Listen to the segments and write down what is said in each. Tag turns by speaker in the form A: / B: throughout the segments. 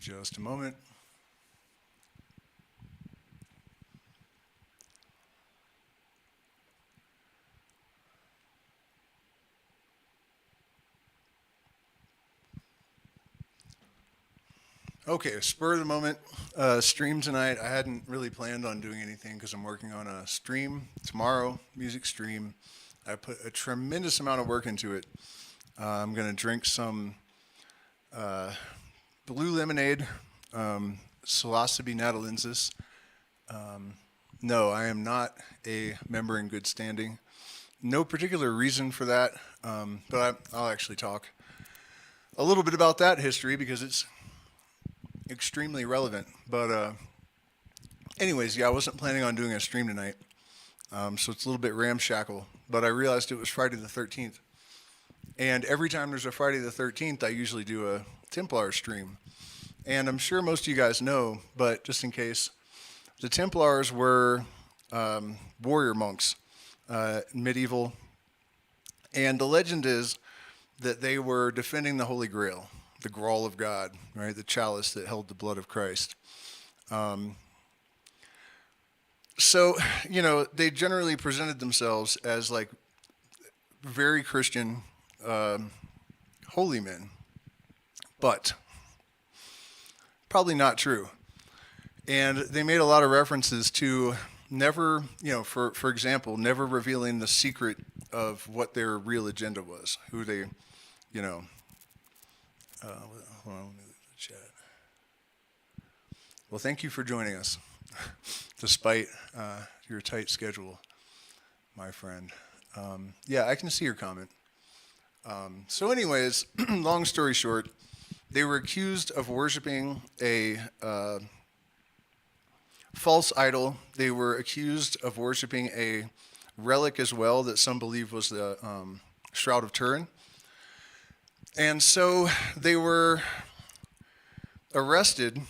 A: Just a moment. Okay, spur of the moment, stream tonight. I hadn't really planned on doing anything because I'm working on a stream tomorrow, music stream. I put a tremendous amount of work into it. I'm going to drink some blue lemonade, psilocybe natalensis. No, I am not a member in good standing. No particular reason for that, but I'll actually talk a little bit about that history because it's extremely relevant. But anyways, yeah, I wasn't planning on doing a stream tonight, so it's a little bit ramshackle. But I realized it was Friday the 13th. And every time there's a Friday the 13th, I usually do a Templar stream. And I'm sure most of you guys know, but just in case, the Templars were warrior monks, medieval. And the legend is that they were defending the Holy Grail, the Graal of God, right? The chalice that held the blood of Christ. So, you know, they generally presented themselves as like very Christian holy men, but probably not true. And they made a lot of references to never, you know, for example, never revealing the secret of what their real agenda was, who they, you know, hold on, let me look at the chat. Well, thank you for joining us, despite your tight schedule, my friend. Yeah, I can see your comment. So anyways, long story short, they were accused of worshiping a false idol. They were accused of worshiping a relic as well that some believe was the Shroud of Turin. And so they were arrested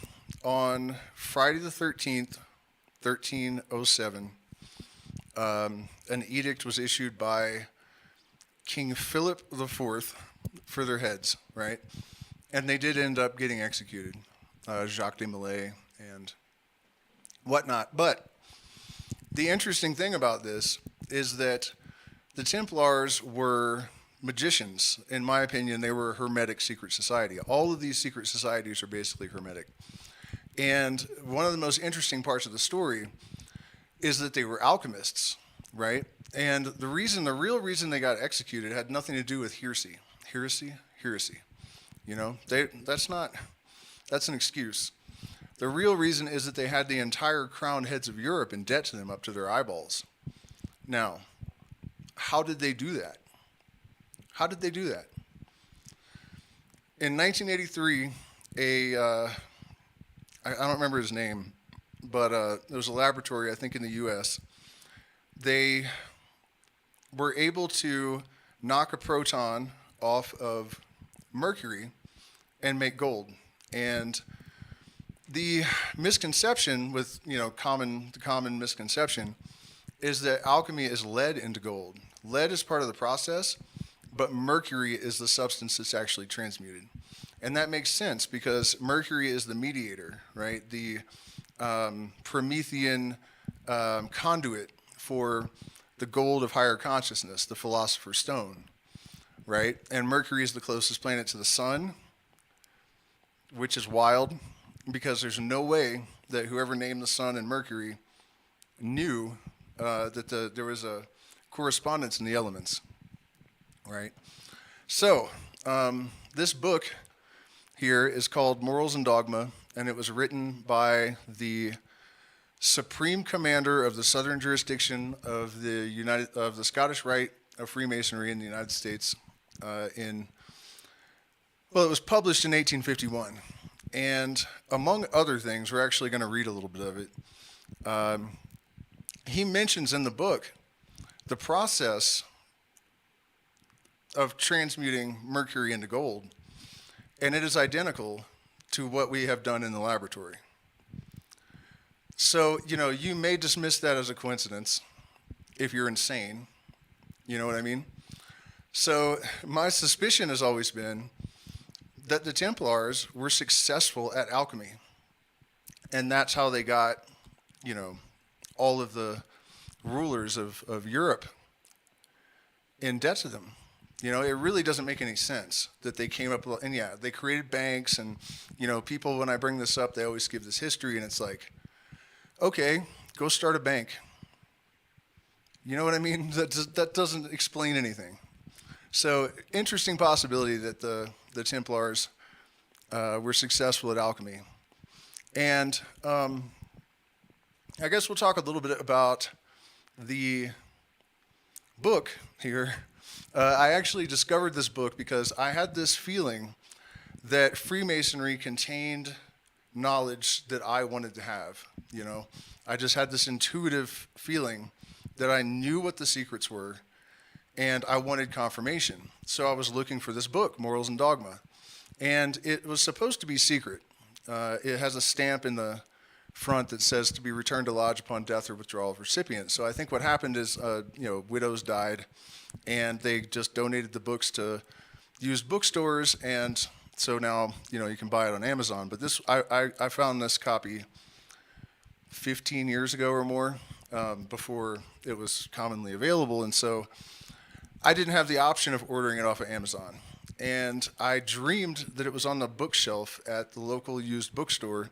A: on Friday the 13th, 1307. An edict was issued by King Phillip the IV for their heads, right? And they did end up getting executed, Jacques de Molay and whatnot. But the interesting thing about this is that the Templars were magicians. In my opinion, they were a hermetic secret society. All of these secret societies are basically hermetic. And one of the most interesting parts of the story is that they were alchemists, right? And the real reason they got executed had nothing to do with heresy. Heresy. You know, that's an excuse. The real reason is that they had the entire crowned heads of Europe in debt to them up to their eyeballs. Now, how did they do that? How did they do that? In 1983, I don't remember his name, but there was a laboratory, I think in the US. They were able to knock a proton off of mercury and make gold. And the misconception with, you know, the common misconception is that alchemy is lead into gold. Lead is part of the process, but mercury is the substance that's actually transmuted. And that makes sense because mercury is the mediator, right? The Promethean conduit for the gold of higher consciousness, the philosopher's stone, right? And Mercury is the closest planet to the sun, which is wild because there's no way that whoever named the sun and Mercury knew that there was a correspondence in the elements, right? So this book here is called Morals and Dogma, and it was written by the Supreme Commander of the Southern Jurisdiction of the Scottish Rite of Freemasonry in the United States. It was published in 1851, and among other things, we're actually going to read a little bit of it. He mentions in the book the process of transmuting mercury into gold, and it is identical to what we have done in the laboratory. So, you know, you may dismiss that as a coincidence if you're insane. You know what I mean? So my suspicion has always been that the Templars were successful at alchemy. And that's how they got, all of the rulers of Europe in debt to them. It really doesn't make any sense that they came up with, and yeah, they created banks, and, people, when I bring this up, they always give this history, and it's like, okay, go start a bank. You know what I mean? That doesn't explain anything. So, interesting possibility that the Templars were successful at alchemy. And I guess we'll talk a little bit about the book here. I actually discovered this book because I had this feeling that Freemasonry contained knowledge that I wanted to have. I just had this intuitive feeling that I knew what the secrets were, and I wanted confirmation. So I was looking for this book, Morals and Dogma, and it was supposed to be secret. It has a stamp in the front that says to be returned to lodge upon death or withdrawal of recipient. So I think what happened is, widows died, and they just donated the books to used bookstores, and so now, you can buy it on Amazon. But this, I found this copy 15 years ago or more, before it was commonly available, and so I didn't have the option of ordering it off of Amazon. And I dreamed that it was on the bookshelf at the local used bookstore.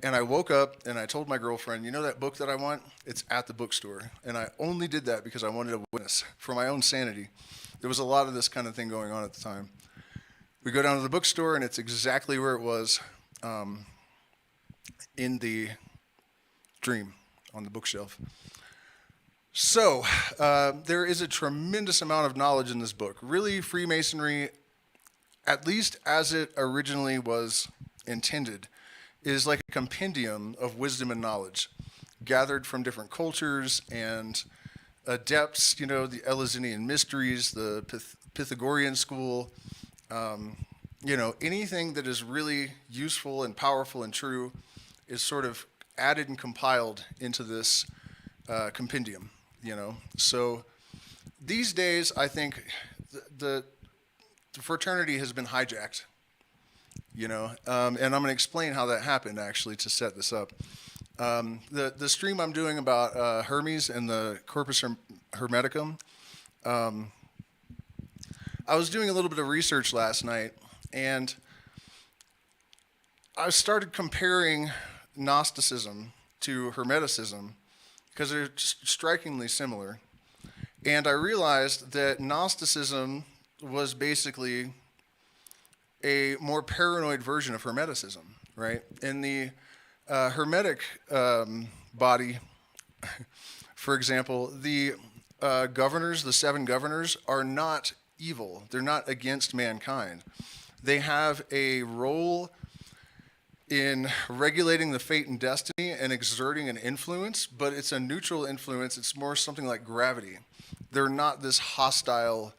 A: And I woke up and I told my girlfriend, that book that I want? It's at the bookstore. And I only did that because I wanted a witness for my own sanity. There was a lot of this kind of thing going on at the time. We go down to the bookstore, and it's exactly where it was in the dream, on the bookshelf. So there is a tremendous amount of knowledge in this book. Really, Freemasonry, at least as it originally was intended, is like a compendium of wisdom and knowledge gathered from different cultures and adepts, the Eleusinian mysteries, the Pythagorean school, anything that is really useful and powerful and true is sort of added and compiled into this compendium, So these days, I think the fraternity has been hijacked, and I'm going to explain how that happened, actually, to set this up. The stream I'm doing about Hermes and the Corpus Hermeticum, I was doing a little bit of research last night, and I started comparing Gnosticism to Hermeticism because they're strikingly similar. And I realized that Gnosticism was basically a more paranoid version of Hermeticism, right? In the Hermetic body, for example, the governors, the 7 governors, are not evil. They're not against mankind. They have a role in regulating the fate and destiny and exerting an influence, but it's a neutral influence. It's more something like gravity. They're not this hostile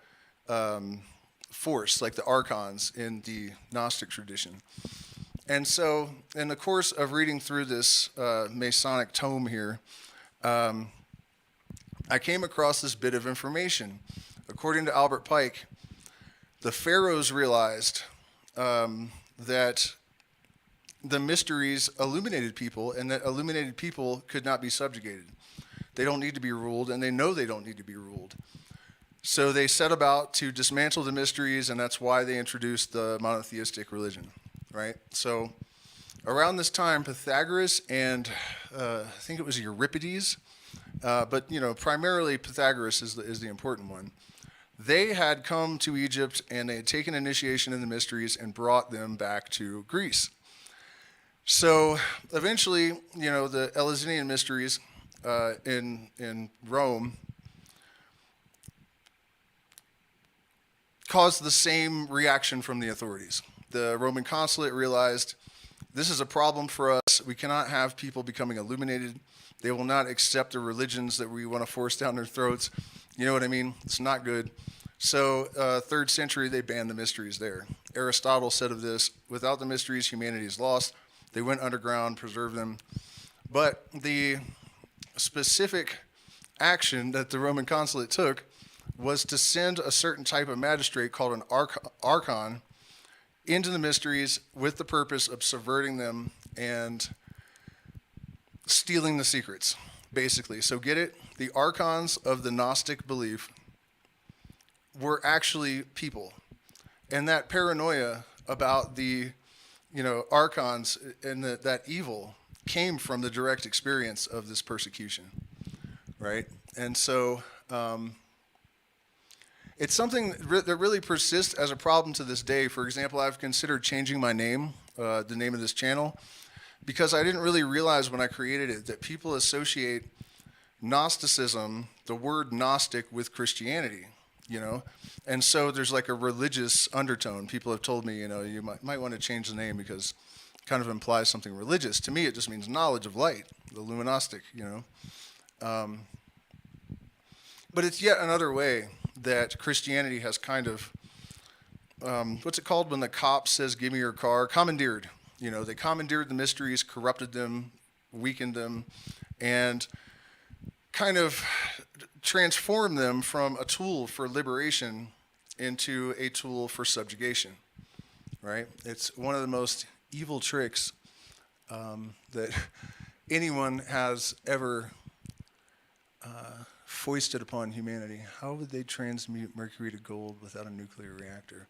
A: force like the archons in the Gnostic tradition. And so, in the course of reading through this Masonic tome here, I came across this bit of information. According to Albert Pike, the pharaohs realized that the mysteries illuminated people, and that illuminated people could not be subjugated. They don't need to be ruled, and they know they don't need to be ruled. So they set about to dismantle the mysteries, and that's why they introduced the monotheistic religion, right? So around this time, Pythagoras and I think it was Euripides, but primarily Pythagoras is the important one. They had come to Egypt, and they had taken initiation in the mysteries and brought them back to Greece. So eventually, the Eleusinian mysteries in Rome caused the same reaction from the authorities. The Roman consulate realized this is a problem for us. We cannot have people becoming illuminated. They will not accept the religions that we want to force down their throats. You know what I mean? It's not good. So 3rd century, they banned the mysteries there. Aristotle said of this, without the mysteries, humanity is lost. They went underground, preserved them. But the specific action that the Roman consulate took was to send a certain type of magistrate called an archon into the mysteries with the purpose of subverting them and stealing the secrets, basically. So get it? The archons of the Gnostic belief were actually people. And that paranoia about the, archons and that evil came from the direct experience of this persecution, right? And so it's something that really persists as a problem to this day. For example, I've considered changing my name, the name of this channel, because I didn't really realize when I created it that people associate Gnosticism, the word Gnostic, with Christianity, And so there's like a religious undertone. People have told me, you might want to change the name because it kind of implies something religious. To me, it just means knowledge of light, the Illuminostic, But it's yet another way that Christianity has kind of, what's it called when the cop says, give me your car? Commandeered. They commandeered the mysteries, corrupted them, weakened them, and kind of transformed them from a tool for liberation into a tool for subjugation, right? It's one of the most evil tricks that anyone has ever foisted upon humanity. How would they transmute mercury to gold without a nuclear reactor?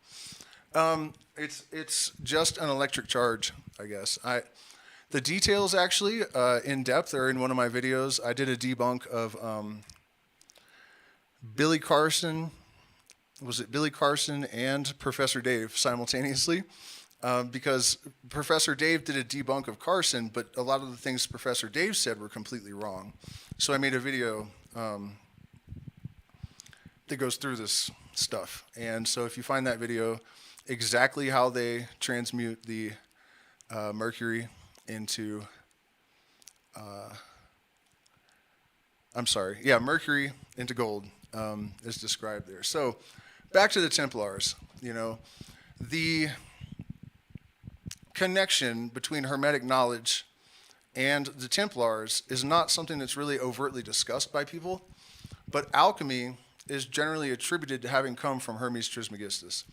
A: It's just an electric charge, I guess. The details actually in depth are in one of my videos. I did a debunk of Billy Carson. Was it Billy Carson and Professor Dave simultaneously? Because Professor Dave did a debunk of Carson, but a lot of the things Professor Dave said were completely wrong. So I made a video that goes through this stuff. And so if you find that video, exactly how they transmute the mercury into, mercury into gold is described there. So back to the Templars, the connection between hermetic knowledge and the Templars is not something that's really overtly discussed by people, but alchemy is generally attributed to having come from Hermes Trismegistus.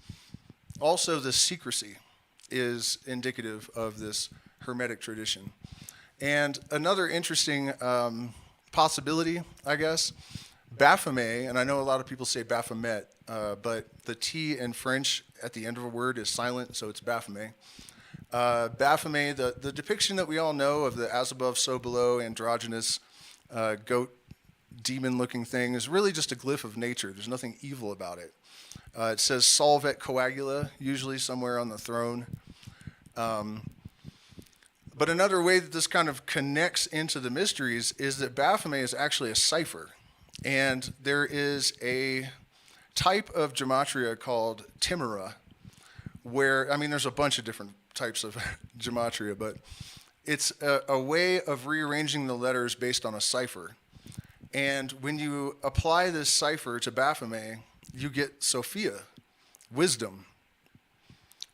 A: Also, the secrecy is indicative of this hermetic tradition. And another interesting possibility, I guess, Baphomet, and I know a lot of people say Baphomet, but the T in French at the end of a word is silent, so it's Baphomet. Baphomet, the depiction that we all know of the as above, so below, androgynous goat demon-looking thing is really just a glyph of nature. There's nothing evil about it. It says Solvet Coagula, usually somewhere on the throne. But another way that this kind of connects into the mysteries is that Baphomet is actually a cipher. And there is a type of gematria called Timera, where, there's a bunch of different types of gematria, but it's a way of rearranging the letters based on a cipher. And when you apply this cipher to Baphomet, you get Sophia, wisdom,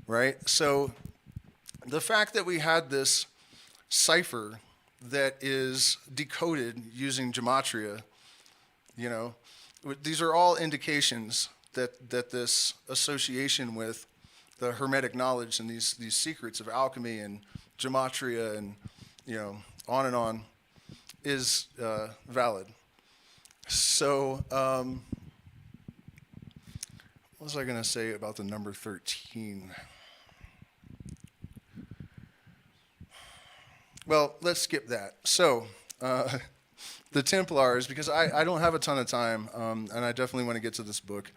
A: right? So the fact that we had this cipher that is decoded using gematria, these are all indications that this association with the hermetic knowledge and these secrets of alchemy and gematria and, on and on is valid. So, what was I going to say about the number 13? Well, let's skip that. So, the Templars, because I don't have a ton of time, and I definitely want to get to this book,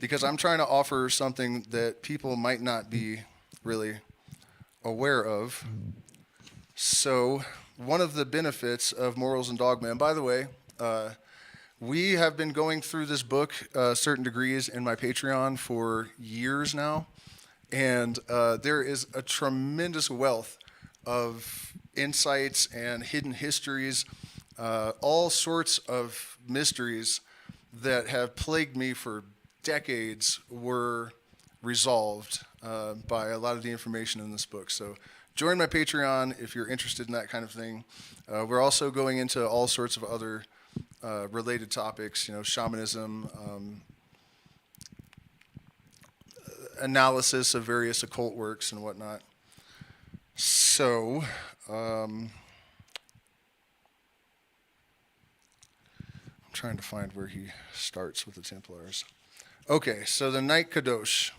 A: because I'm trying to offer something that people might not be really aware of. So, one of the benefits of Morals and Dogma, and by the way, we have been going through this book, certain degrees, in my Patreon for years now, and there is a tremendous wealth of insights and hidden histories, all sorts of mysteries that have plagued me for decades were resolved by a lot of the information in this book. So join my Patreon if you're interested in that kind of thing. We're also going into all sorts of other related topics, shamanism, analysis of various occult works and whatnot. So, I'm trying to find where he starts with the Templars. Okay, so the Knight Kadosh.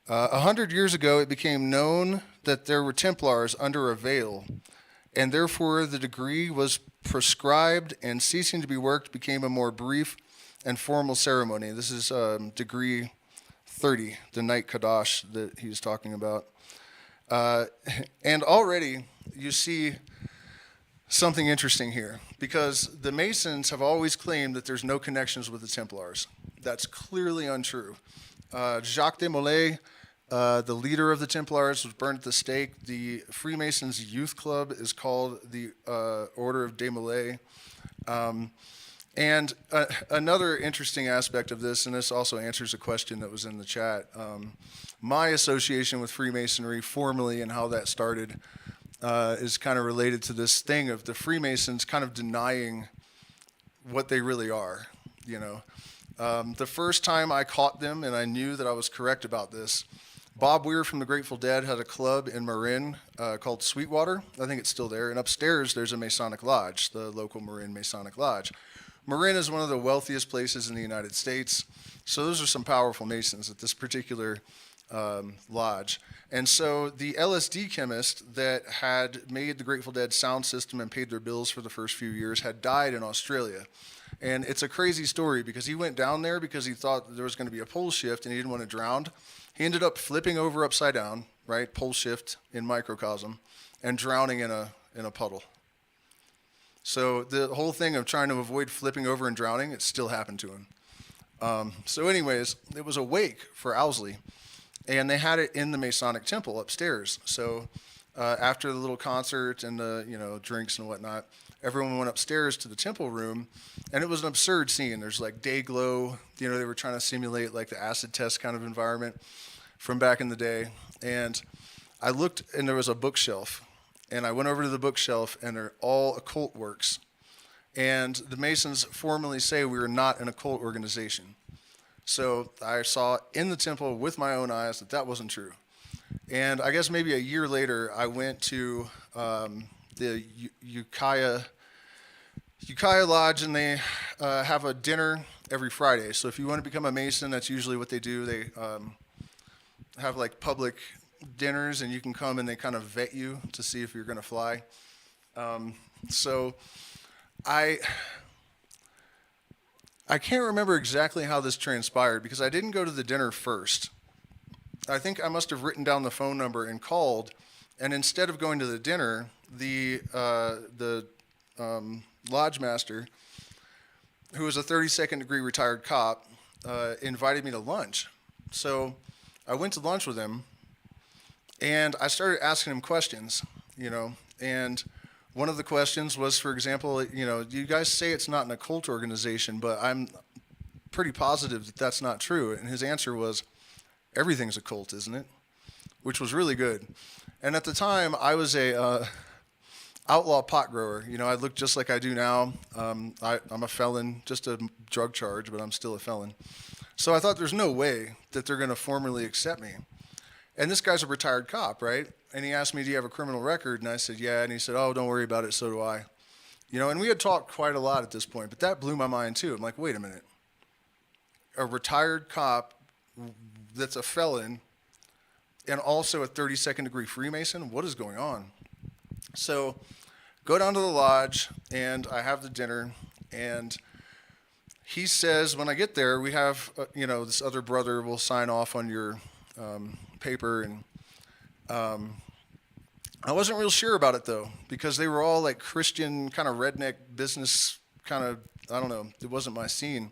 A: 100 years ago, it became known that there were Templars under a veil, and therefore the degree was prescribed, and ceasing to be worked became a more brief and formal ceremony. This is Degree 30, the Knight Kadosh that he's talking about. And already you see something interesting here, because the Masons have always claimed that there's no connections with the Templars. That's clearly untrue. Jacques de Molay, the leader of the Templars, was burned at the stake. The Freemasons Youth Club is called the Order of de Molay. And another interesting aspect of this, and this also answers a question that was in the chat, my association with Freemasonry formally and how that started is kind of related to this thing of the Freemasons kind of denying what they really are, you know. The first time I caught them and I knew that I was correct about this, Bob Weir from the Grateful Dead had a club in Marin called Sweetwater. I think it's still there. And upstairs, there's a Masonic Lodge, the local Marin Masonic Lodge. Marin is one of the wealthiest places in the United States. So those are some powerful Masons at this particular lodge. And so the LSD chemist that had made the Grateful Dead sound system and paid their bills for the first few years had died in Australia. And it's a crazy story because he went down there because he thought that there was going to be a pole shift and he didn't want to drown. He ended up flipping over upside down, right, pole shift in microcosm, and drowning in a puddle. So the whole thing of trying to avoid flipping over and drowning, it still happened to him. So anyways, it was a wake for Owsley, and they had it in the Masonic Temple upstairs. So after the little concert and the drinks and whatnot, everyone went upstairs to the temple room, and it was an absurd scene. There's like day glow. They were trying to simulate like the acid test kind of environment from back in the day. And I looked, and there was a bookshelf. And I went over to the bookshelf, and they're all occult works. And the Masons formally say we are not an occult organization. So I saw in the temple with my own eyes that that wasn't true. And I guess maybe a year later, I went to the Ukiah Lodge, and they have a dinner every Friday. So if you want to become a Mason, that's usually what they do. They have like public dinners, and you can come and they kind of vet you to see if you're going to fly. So I can't remember exactly how this transpired because I didn't go to the dinner first. I think I must have written down the phone number and called, and instead of going to the dinner, the lodge master, who was a 32nd degree retired cop, invited me to lunch. So I went to lunch with him, and I started asking him questions, and one of the questions was, for example, you guys say it's not an occult organization, but I'm pretty positive that that's not true. And his answer was, everything's occult, isn't it? Which was really good. And at the time, I was a outlaw pot grower. I look just like I do now. I'm a felon, just a drug charge, but I'm still a felon. So I thought there's no way that they're going to formally accept me. And this guy's a retired cop, right? And he asked me, do you have a criminal record? And I said, yeah. And he said, oh, don't worry about it, so do I. And we had talked quite a lot at this point, but that blew my mind too. I'm like, wait a minute. A retired cop that's a felon and also a 32nd degree Freemason? What is going on? So go down to the lodge, and I have the dinner, and he says, when I get there, we have, this other brother will sign off on your paper, and I wasn't real sure about it, though, because they were all like Christian kind of redneck business kind of, I don't know, it wasn't my scene.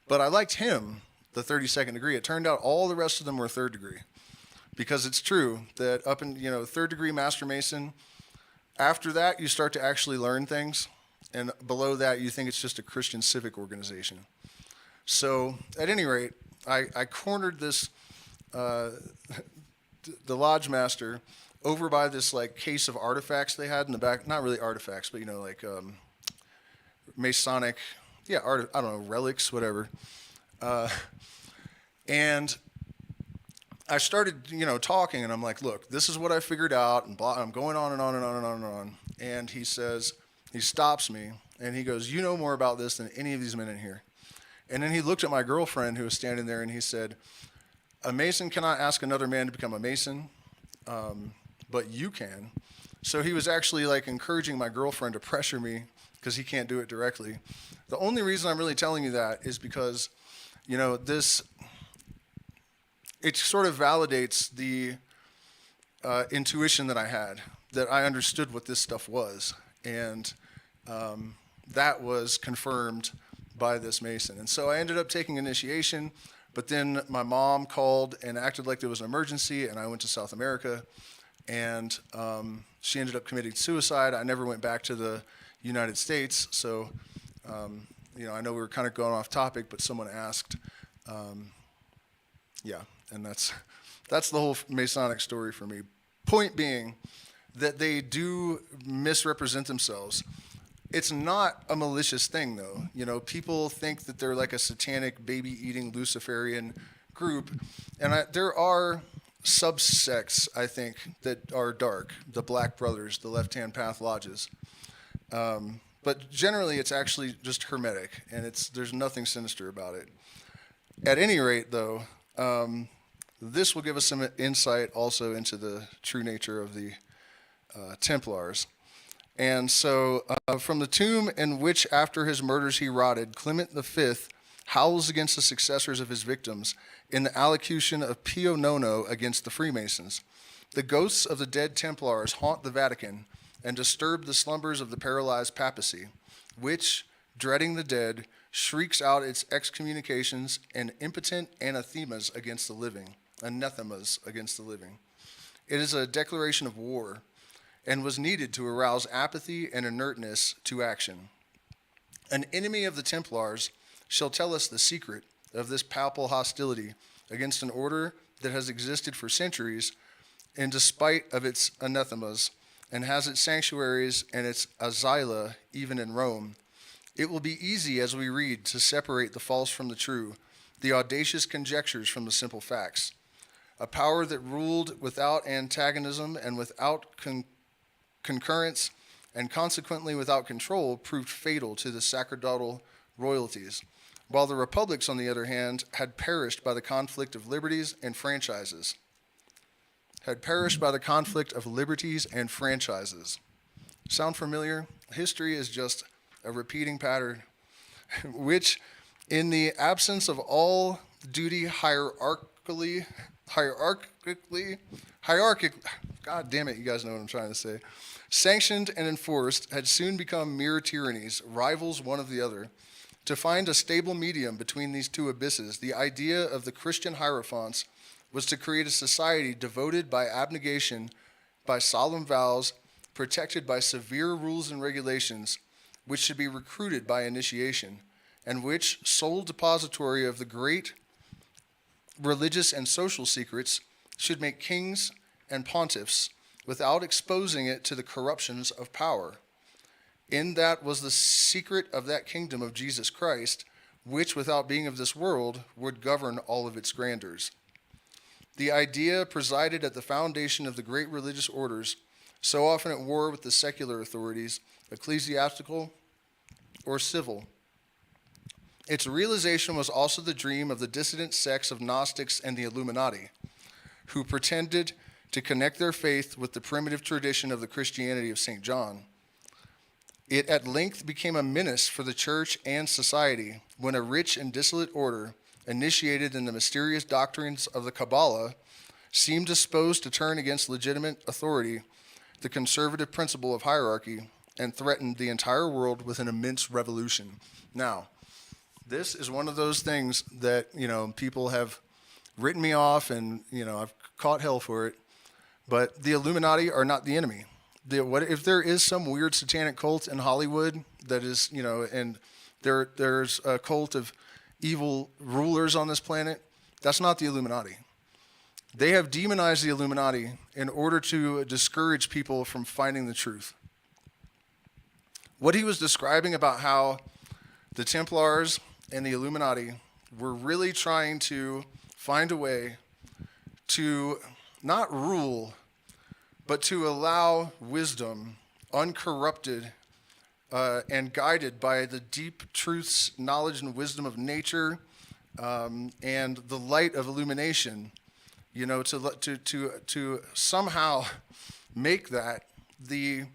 A: But I liked him, the 32nd degree. It turned out all the rest of them were third degree, because it's true that up in, third degree Master Mason, after that, you start to actually learn things. And below that, you think it's just a Christian civic organization. So at any rate, I cornered this, the lodge master over by this like case of artifacts they had in the back. Not really artifacts, but like Masonic, art, I don't know, relics, whatever. And I started, talking, and I'm like, look, this is what I figured out, and blah, I'm going on and on and on and on and on. And he stops me, and he goes, you know more about this than any of these men in here. And then he looked at my girlfriend who was standing there, and he said, a Mason cannot ask another man to become a Mason, but you can. So he was actually like encouraging my girlfriend to pressure me because he can't do it directly. The only reason I'm really telling you that is because, it sort of validates the intuition that I had, that I understood what this stuff was. And that was confirmed by this Mason. And so I ended up taking initiation, but then my mom called and acted like there was an emergency, and I went to South America, and she ended up committing suicide. I never went back to the United States, so I know we were kind of going off topic, but someone asked. And that's the whole Masonic story for me. Point being that they do misrepresent themselves. It's not a malicious thing, though. People think that they're like a satanic, baby-eating Luciferian group, and there are subsects, I think, that are dark, the Black Brothers, the Left-Hand Path Lodges. But generally, it's actually just hermetic, and there's nothing sinister about it. At any rate, though, this will give us some insight also into the true nature of the Templars. And so, from the tomb in which after his murders he rotted, Clement V howls against the successors of his victims in the allocution of Pio IX against the Freemasons. The ghosts of the dead Templars haunt the Vatican and disturb the slumbers of the paralyzed papacy, which, dreading the dead, shrieks out its excommunications and impotent anathemas against the living. It is a declaration of war and was needed to arouse apathy and inertness to action. An enemy of the Templars shall tell us the secret of this papal hostility against an order that has existed for centuries in despite of its anathemas and has its sanctuaries and its asyla even in Rome. It will be easy as we read to separate the false from the true, the audacious conjectures from the simple facts. A power that ruled without antagonism and without concurrence, and consequently without control, proved fatal to the sacerdotal royalties, while the republics, on the other hand, had perished by the conflict of liberties and franchises. Sound familiar? History is just a repeating pattern, which, in the absence of all duty hierarchically, God damn it, you guys know what I'm trying to say, sanctioned and enforced, had soon become mere tyrannies, rivals one of the other. To find a stable medium between these two abysses, the idea of the Christian hierophants was to create a society devoted by abnegation, by solemn vows, protected by severe rules and regulations, which should be recruited by initiation, and which, sole depository of the great religious and social secrets, should make kings and pontiffs without exposing it to the corruptions of power. In that was the secret of that kingdom of Jesus Christ, which, without being of this world, would govern all of its grandeurs. The idea presided at the foundation of the great religious orders, so often at war with the secular authorities, ecclesiastical or civil. Its realization was also the dream of the dissident sects of Gnostics and the Illuminati, who pretended to connect their faith with the primitive tradition of the Christianity of St. John. It at length became a menace for the church and society when a rich and dissolute order, initiated in the mysterious doctrines of the Kabbalah, seemed disposed to turn against legitimate authority, the conservative principle of hierarchy, and threatened the entire world with an immense revolution. Now, this is one of those things that, people have written me off, and, I've caught hell for it. But the Illuminati are not the enemy. What if there is some weird satanic cult in Hollywood that is, and there's a cult of evil rulers on this planet? That's not the Illuminati. They have demonized the Illuminati in order to discourage people from finding the truth. What he was describing about how The Templars and the Illuminati were really trying to find a way to not rule, but to allow wisdom, uncorrupted and guided by the deep truths, knowledge, and wisdom of nature, and the light of illumination, to somehow make that the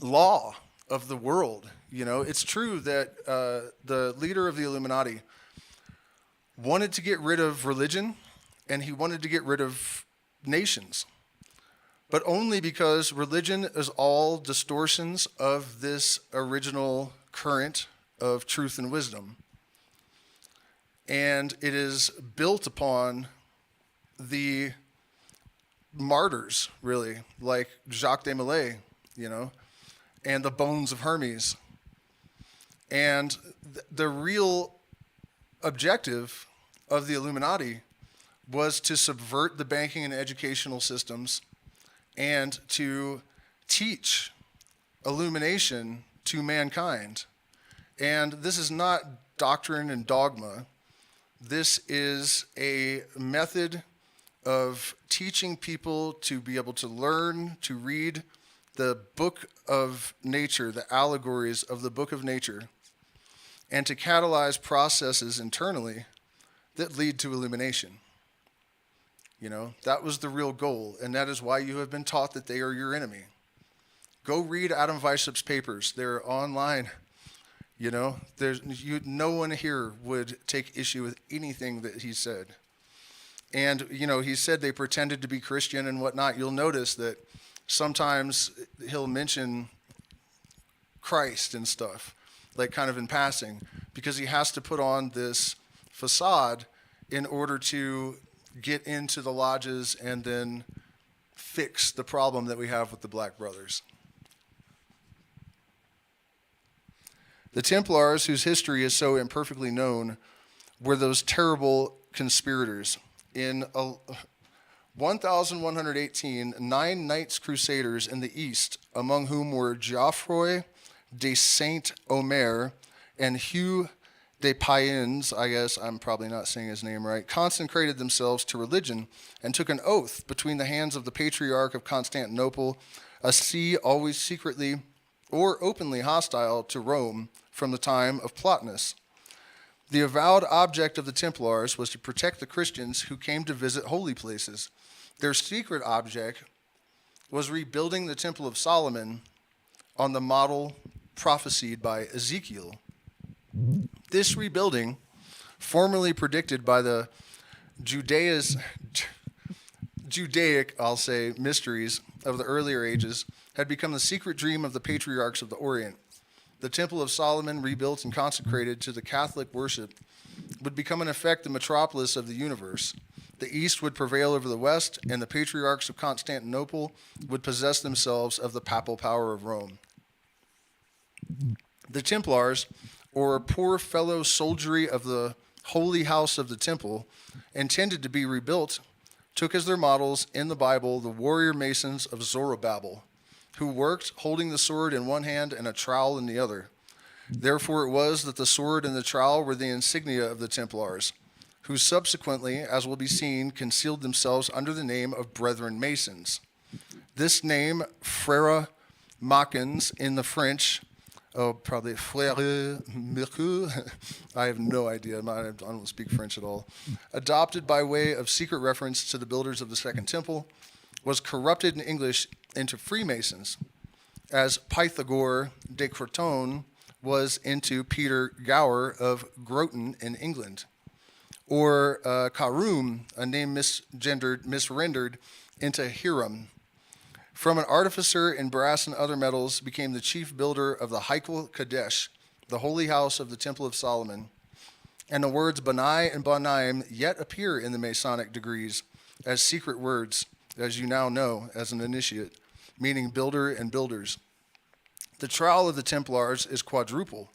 A: law of the world. It's true that the leader of the Illuminati wanted to get rid of religion, and he wanted to get rid of nations, but only because religion is all distortions of this original current of truth and wisdom. And it is built upon the martyrs, really, like Jacques de Molay, and the bones of Hermes. And the real objective of the Illuminati was to subvert the banking and educational systems and to teach illumination to mankind. And this is not doctrine and dogma. This is a method of teaching people to be able to learn, to read the book of nature, the allegories of the book of nature, and to catalyze processes internally that lead to illumination. That was the real goal, and that is why you have been taught that they are your enemy. Go read Adam Weisshaupt papers. They're online. No one here would take issue with anything that he said. And, he said they pretended to be Christian and whatnot. You'll notice that sometimes he'll mention Christ and stuff, like kind of in passing, because he has to put on this facade in order to get into the lodges and then fix the problem that we have with the Black Brothers. The Templars, whose history is so imperfectly known, were those terrible conspirators. In 1118, 9 Knights Crusaders in the East, among whom were Geoffroy de Saint-Omer and Hugh de Payens, I guess I'm probably not saying his name right, consecrated themselves to religion and took an oath between the hands of the Patriarch of Constantinople, a see always secretly or openly hostile to Rome from the time of Plotinus. The avowed object of the Templars was to protect the Christians who came to visit holy places. Their secret object was rebuilding the Temple of Solomon on the model prophesied by Ezekiel. This rebuilding, formerly predicted by the Judaic, mysteries of the earlier ages, had become the secret dream of the patriarchs of the Orient. The Temple of Solomon, rebuilt and consecrated to the Catholic worship, would become in effect the metropolis of the universe. The East would prevail over the West, and the patriarchs of Constantinople would possess themselves of the papal power of Rome. The Templars, or poor fellow soldiery of the holy house of the temple, intended to be rebuilt, took as their models in the Bible the warrior masons of Zorobabel, who worked holding the sword in one hand and a trowel in the other. Therefore it was that the sword and the trowel were the insignia of the Templars, who subsequently, as will be seen, concealed themselves under the name of Brethren Masons. This name, Frères Maçons in the French, probably Frères Maçons, I have no idea, I don't speak French at all, adopted by way of secret reference to the builders of the Second Temple, was corrupted in English into Freemasons, as Pythagore de Crotone was into Peter Gower of Groton in England, or Karum, a name misrendered into Hiram. From an artificer in brass and other metals, became the chief builder of the Heikel Kadesh, the holy house of the Temple of Solomon. And the words Banai and Banaim yet appear in the Masonic degrees as secret words, as you now know as an initiate, meaning builder and builders. The trowel of the Templars is quadruple,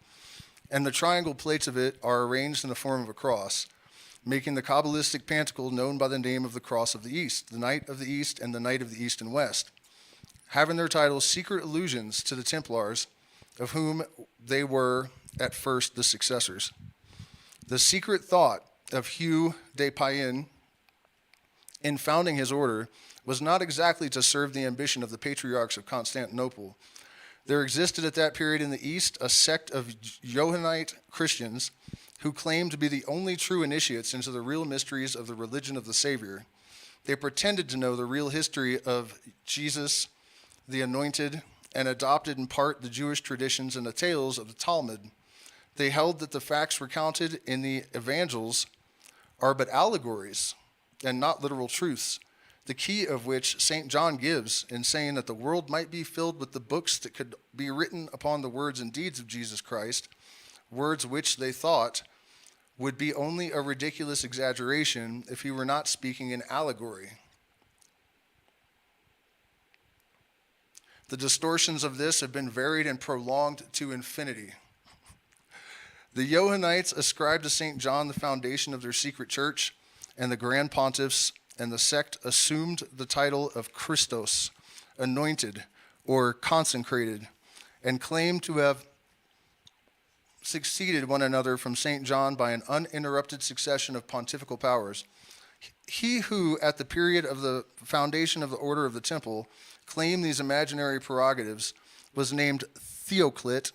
A: and the triangle plates of it are arranged in the form of a cross, making the Kabbalistic pantacle known by the name of the Cross of the East, the Knight of the East, and the Knight of the East and West. Having their titles secret allusions to the Templars, of whom they were at first the successors. The secret thought of Hugh de Payen in founding his order was not exactly to serve the ambition of the patriarchs of Constantinople. There existed at that period in the East a sect of Johannite Christians who claimed to be the only true initiates into the real mysteries of the religion of the Savior. They pretended to know the real history of Jesus, the Anointed, and adopted in part the Jewish traditions and the tales of the Talmud. They held that the facts recounted in the Evangels are but allegories and not literal truths, the key of which St. John gives in saying that the world might be filled with the books that could be written upon the words and deeds of Jesus Christ, words which they thought would be only a ridiculous exaggeration if he were not speaking in allegory. The distortions of this have been varied and prolonged to infinity. The Johannites ascribed to St. John the foundation of their secret church, and the Grand Pontiffs and the sect assumed the title of Christos, anointed or consecrated, and claimed to have succeeded one another from St. John by an uninterrupted succession of pontifical powers. He who, at the period of the foundation of the Order of the Temple, claimed these imaginary prerogatives was named Theoclit.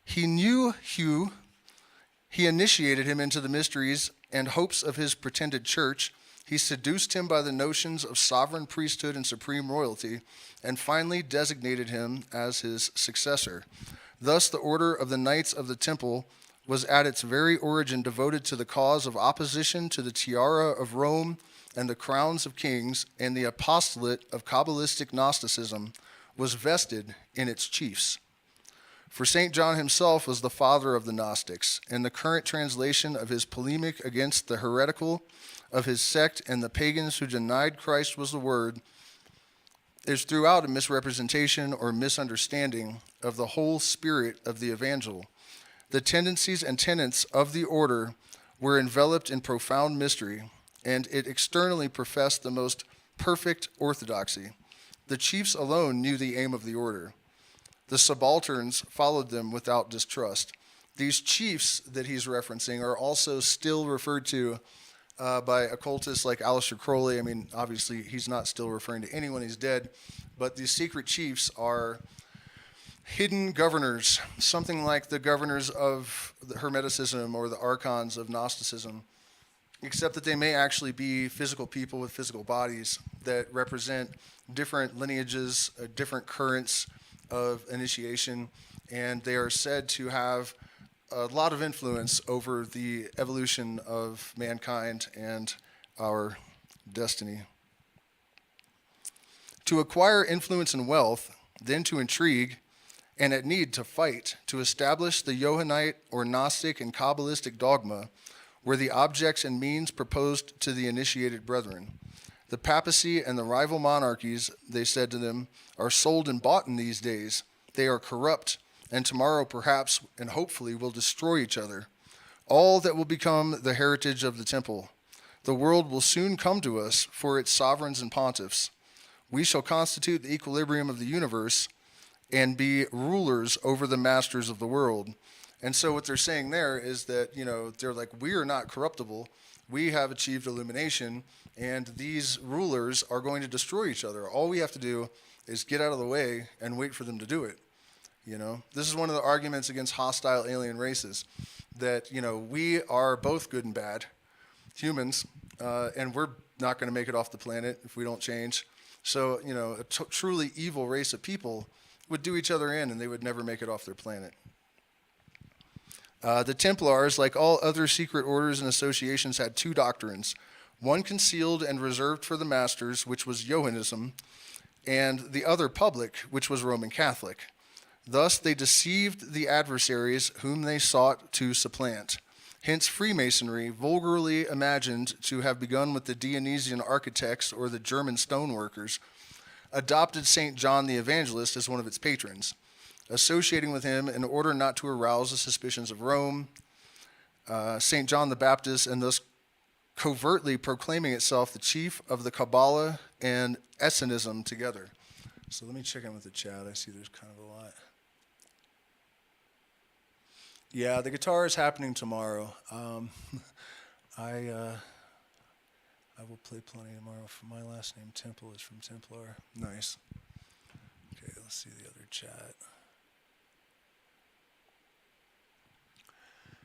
A: He knew Hugh. He initiated him into the mysteries and hopes of his pretended church. He seduced him by the notions of sovereign priesthood and supreme royalty, and finally designated him as his successor. Thus, the order of the Knights of the Temple was at its very origin devoted to the cause of opposition to the tiara of Rome and the crowns of kings, and the apostolate of Kabbalistic Gnosticism was vested in its chiefs. For St. John himself was the father of the Gnostics, and the current translation of his polemic against the heretical of his sect and the pagans who denied Christ was the Word is throughout a misrepresentation or misunderstanding of the whole spirit of the Evangel. The tendencies and tenets of the order were enveloped in profound mystery, and it externally professed the most perfect orthodoxy. The chiefs alone knew the aim of the order. The subalterns followed them without distrust. These chiefs that he's referencing are also still referred to by occultists like Aleister Crowley. I mean, obviously, he's not still referring to anyone, he's dead. But these secret chiefs are hidden governors, something like the governors of the Hermeticism or the archons of Gnosticism, except that they may actually be physical people with physical bodies that represent different lineages, different currents of initiation, and they are said to have a lot of influence over the evolution of mankind and our destiny. To acquire influence and wealth, then to intrigue, and at need to fight, to establish the Johannite or Gnostic and Kabbalistic dogma were the objects and means proposed to the initiated brethren. The papacy and the rival monarchies, they said to them, are sold and bought in these days. They are corrupt, and tomorrow perhaps and hopefully will destroy each other. All that will become the heritage of the temple. The world will soon come to us for its sovereigns and pontiffs. We shall constitute the equilibrium of the universe and be rulers over the masters of the world. And so what they're saying there is that, they're like, we are not corruptible. We have achieved illumination, and these rulers are going to destroy each other. All we have to do is get out of the way and wait for them to do it. This is one of the arguments against hostile alien races, that, we are both good and bad humans, and we're not going to make it off the planet if we don't change. So, a truly evil race of people would do each other in, and they would never make it off their planet. The Templars, like all other secret orders and associations, had two doctrines, one concealed and reserved for the masters, which was Johannism, and the other public, which was Roman Catholic. Thus, they deceived the adversaries whom they sought to supplant. Hence, Freemasonry, vulgarly imagined to have begun with the Dionysian architects or the German stoneworkers, adopted St. John the Evangelist as one of its patrons, associating with him in order not to arouse the suspicions of Rome, St. John the Baptist, and thus covertly proclaiming itself the chief of the Kabbalah and Essenism together. So let me check in with the chat. I see there's kind of a lot. Yeah, the guitar is happening tomorrow. I I will play plenty tomorrow. My last name Temple is from Templar. Nice. Okay, let's see the other chat.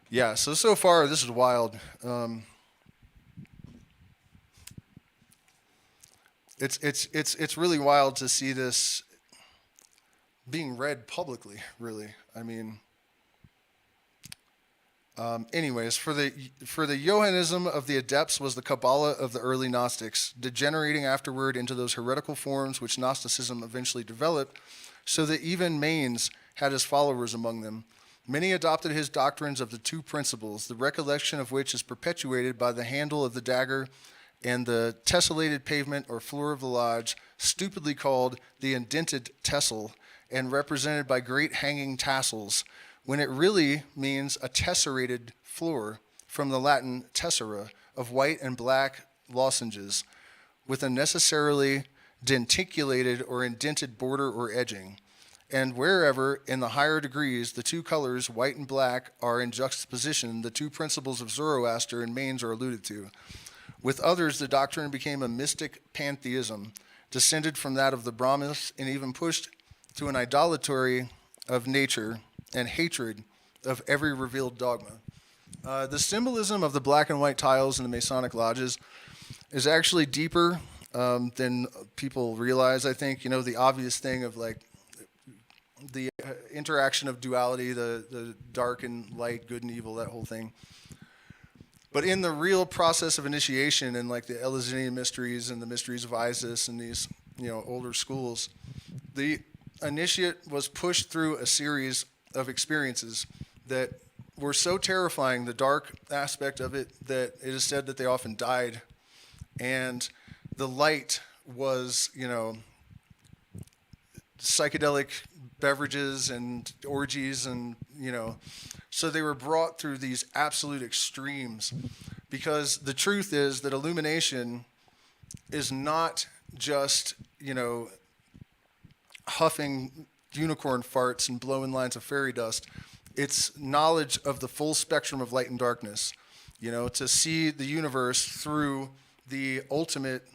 A: Yeah, so far this is wild. It's really wild to see this being read publicly. Really, I mean. Anyways, for the Johannism of the adepts was the Kabbalah of the early Gnostics, degenerating afterward into those heretical forms which Gnosticism eventually developed, so that even Mainz had his followers among them. Many adopted his doctrines of the two principles, the recollection of which is perpetuated by the handle of the dagger and the tessellated pavement or floor of the lodge, stupidly called the indented tessel, and represented by great hanging tassels, when it really means a tesserated floor, from the Latin tessera, of white and black lozenges, with a necessarily denticulated or indented border or edging. And wherever, in the higher degrees, the two colors, white and black, are in juxtaposition, the two principles of Zoroaster and Mainz are alluded to. With others, the doctrine became a mystic pantheism, descended from that of the Brahmins, and even pushed to an idolatry of nature and hatred of every revealed dogma. The symbolism of the black and white tiles in the Masonic lodges is actually deeper than people realize, I think. You know, the obvious thing of like the interaction of duality, the dark and light, good and evil, that whole thing. But in the real process of initiation and like the Eleusinian mysteries and the mysteries of Isis and these, you know, older schools, the initiate was pushed through a series of experiences that were so terrifying, the dark aspect of it, that it is said that they often died. And the light was, you know, psychedelic beverages and orgies and, you know, so they were brought through these absolute extremes, because the truth is that illumination is not just, you know, huffing unicorn farts and blowing lines of fairy dust. It's knowledge of the full spectrum of light and darkness, you know, to see the universe through the ultimate,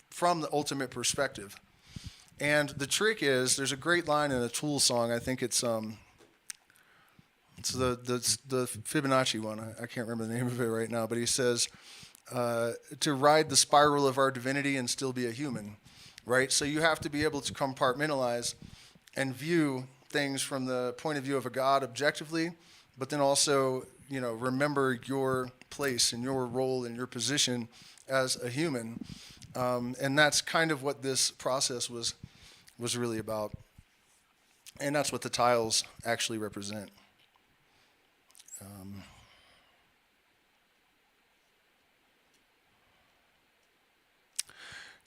A: from the ultimate perspective. And the trick is, there's a great line in a Tool song. I think it's the Fibonacci one. I can't remember the name of it right now, but he says, to ride the spiral of our divinity and still be a human, right? So you have to be able to compartmentalize and view things from the point of view of a God objectively, but then also, you know, remember your place and your role and your position as a human. And that's kind of what this process was really about. And that's what the tiles actually represent.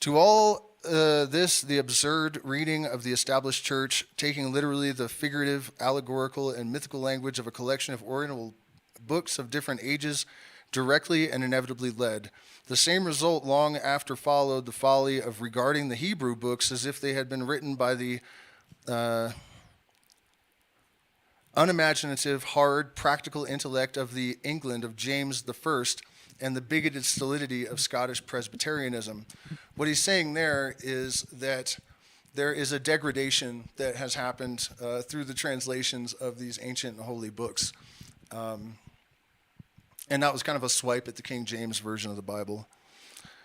A: To all this, the absurd reading of the established church, taking literally the figurative, allegorical, and mythical language of a collection of Oriental books of different ages, directly and inevitably led. The same result long after followed the folly of regarding the Hebrew books as if they had been written by the unimaginative, hard, practical intellect of the England of James I and the bigoted stolidity of Scottish Presbyterianism. What he's saying there is that there is a degradation that has happened through the translations of these ancient and holy books. And that was kind of a swipe at the King James version of the Bible.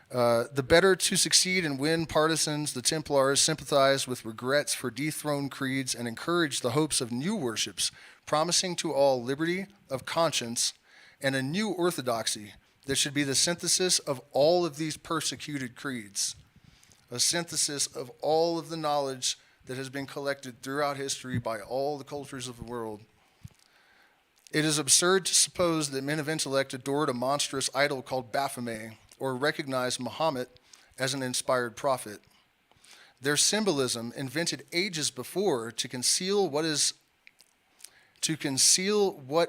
A: The better to succeed and win partisans, the Templars sympathized with regrets for dethroned creeds and encouraged the hopes of new worships, promising to all liberty of conscience and a new orthodoxy that should be the synthesis of all of these persecuted creeds, a synthesis of all of the knowledge that has been collected throughout history by all the cultures of the world. It is absurd to suppose that men of intellect adored a monstrous idol called Baphomet or recognized Muhammad as an inspired prophet. Their symbolism, invented ages before to conceal what